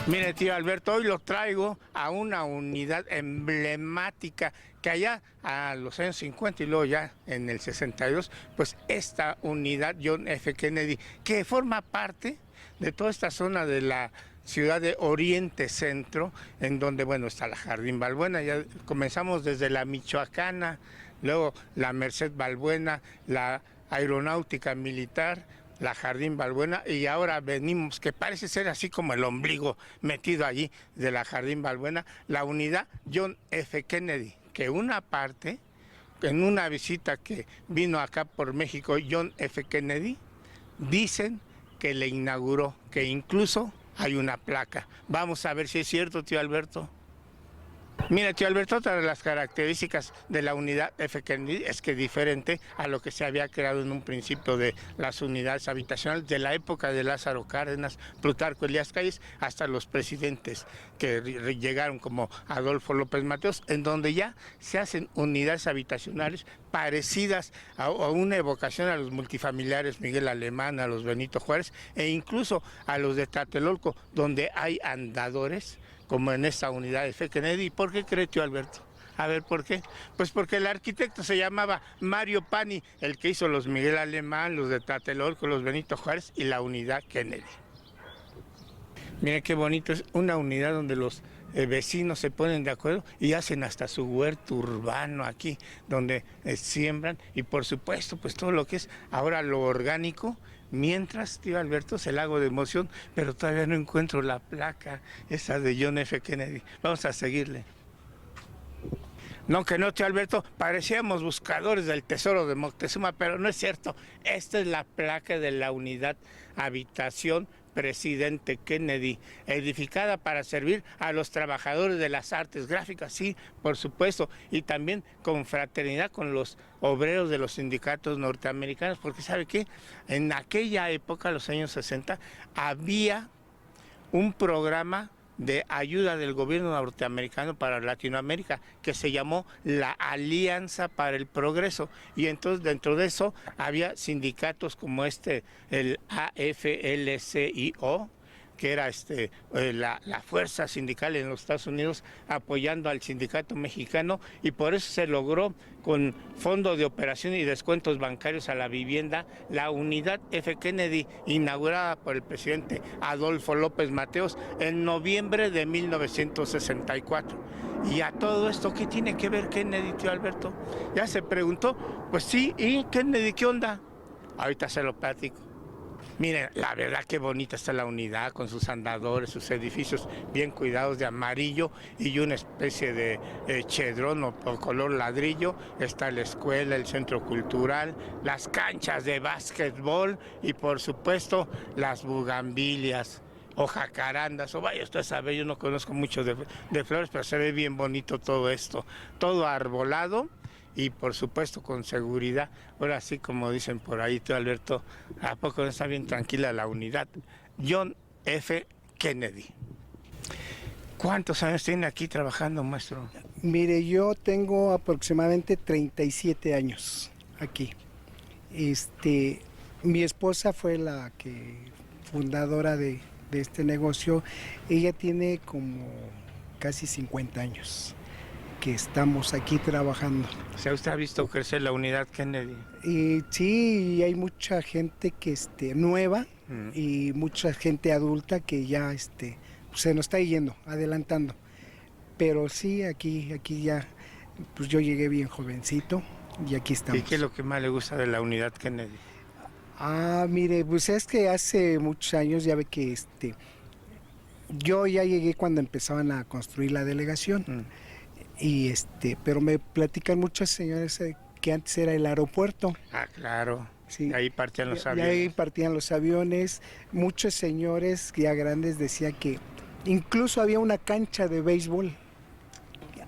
Mire, tío Alberto, hoy lo traigo a una unidad emblemática que allá a los años 50 y luego ya en el 62, pues esta unidad John F. Kennedy, que forma parte de toda esta zona de la ciudad de Oriente Centro, en donde, bueno, está la Jardín Balbuena, ya comenzamos desde la Michoacana, luego la Merced Balbuena, la Aeronáutica Militar, la Jardín Balbuena, y ahora venimos, que parece ser así como el ombligo metido allí de la Jardín Balbuena, la unidad John F. Kennedy, que una parte, en una visita que vino acá por México John F. Kennedy, dicen que le inauguró, que incluso hay una placa. Vamos a ver si es cierto, tío Alberto. Mira, tío Alberto, otra de las características de la unidad F. Kennedy es que diferente a lo que se había creado en un principio de las unidades habitacionales de la época de Lázaro Cárdenas, Plutarco Elías Calles, hasta los presidentes que llegaron como Adolfo López Mateos, en donde ya se hacen unidades habitacionales parecidas a una evocación a los multifamiliares Miguel Alemán, a los Benito Juárez e incluso a los de Tlatelolco, donde hay andadores, como en esta unidad de F. Kennedy. ¿Por qué cree, tío Alberto? A ver, ¿por qué? Pues porque el arquitecto se llamaba Mario Pani, el que hizo los Miguel Alemán, los de Tlatelolco, los Benito Juárez y la unidad Kennedy. Miren qué bonito, es una unidad donde los vecinos se ponen de acuerdo y hacen hasta su huerto urbano aquí, donde siembran, y por supuesto, pues todo lo que es ahora lo orgánico. Mientras, tío Alberto, se la hago de emoción, pero todavía no encuentro la placa esa de John F. Kennedy. Vamos a seguirle. No, que no, tío Alberto, parecíamos buscadores del tesoro de Moctezuma, pero no es cierto. Esta es la placa de la unidad habitación Presidente Kennedy, edificada para servir a los trabajadores de las artes gráficas, sí, por supuesto, y también con fraternidad con los obreros de los sindicatos norteamericanos, porque ¿sabe qué? En aquella época, los años 60, había un programa de ayuda del gobierno norteamericano para Latinoamérica, que se llamó la Alianza para el Progreso, y entonces dentro de eso había sindicatos como el AFL-CIO, que era la fuerza sindical en los Estados Unidos apoyando al sindicato mexicano, y por eso se logró con fondo de operación y descuentos bancarios a la vivienda la unidad F. Kennedy, inaugurada por el presidente Adolfo López Mateos en noviembre de 1964. Y a todo esto, ¿qué tiene que ver Kennedy, tío Alberto? Ya se preguntó. Pues sí, ¿y Kennedy qué onda? Ahorita se lo platico. Miren, la verdad que bonita está la unidad, con sus andadores, sus edificios bien cuidados de amarillo y una especie de chedrón o color ladrillo. Está la escuela, el centro cultural, las canchas de básquetbol y por supuesto las bugambilias o jacarandas, o vaya usted sabe, yo no conozco mucho de flores, pero se ve bien bonito todo esto, todo arbolado. Y por supuesto con seguridad. Ahora sí, como dicen por ahí, tío Alberto, ¿a poco no está bien tranquila la unidad? John F. Kennedy. ¿Cuántos años tiene aquí trabajando, maestro? Mire, yo tengo aproximadamente 37 años aquí. Mi esposa fue la fundadora de este negocio. Ella tiene como casi 50 años que estamos aquí trabajando. O sea, ¿usted ha visto crecer la unidad Kennedy? Y sí, hay mucha gente que nueva y mucha gente adulta que ya se nos está yendo, adelantando. Pero sí, aquí ya, pues yo llegué bien jovencito y aquí estamos. ¿Y qué es lo que más le gusta de la unidad Kennedy? Mire, pues es que hace muchos años ya ve que yo ya llegué cuando empezaban a construir la delegación. Y pero me platican muchos señores que antes era el aeropuerto. Ah, claro. Sí. Ahí partían los aviones. Ahí partían los aviones. Muchos señores ya grandes decían que incluso había una cancha de béisbol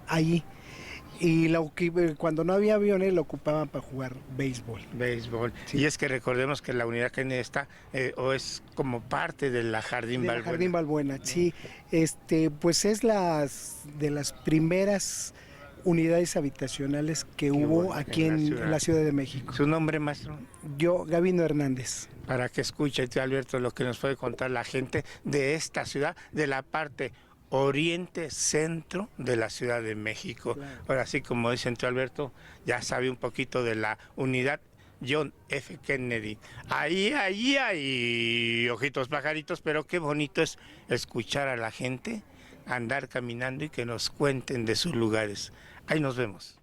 ahí. Y cuando no había aviones lo ocupaban para jugar béisbol. Béisbol. Sí. Y es que recordemos que la unidad Kennedy está, o es como parte de la Jardín Balbuena. La Jardín Balbuena, sí. Pues es de las primeras unidades habitacionales que hubo hubo aquí en en la Ciudad de México. ¿Su nombre, maestro? Yo, Gabino Hernández. Para que escuche, tío Alberto, lo que nos puede contar la gente de esta ciudad, de la parte oriente centro de la Ciudad de México. Claro. Ahora sí, como dice tío Alberto, ya sabe un poquito de la unidad John F. Kennedy. Ahí hay ojitos pajaritos, pero qué bonito es escuchar a la gente andar caminando y que nos cuenten de sus lugares. Ahí nos vemos.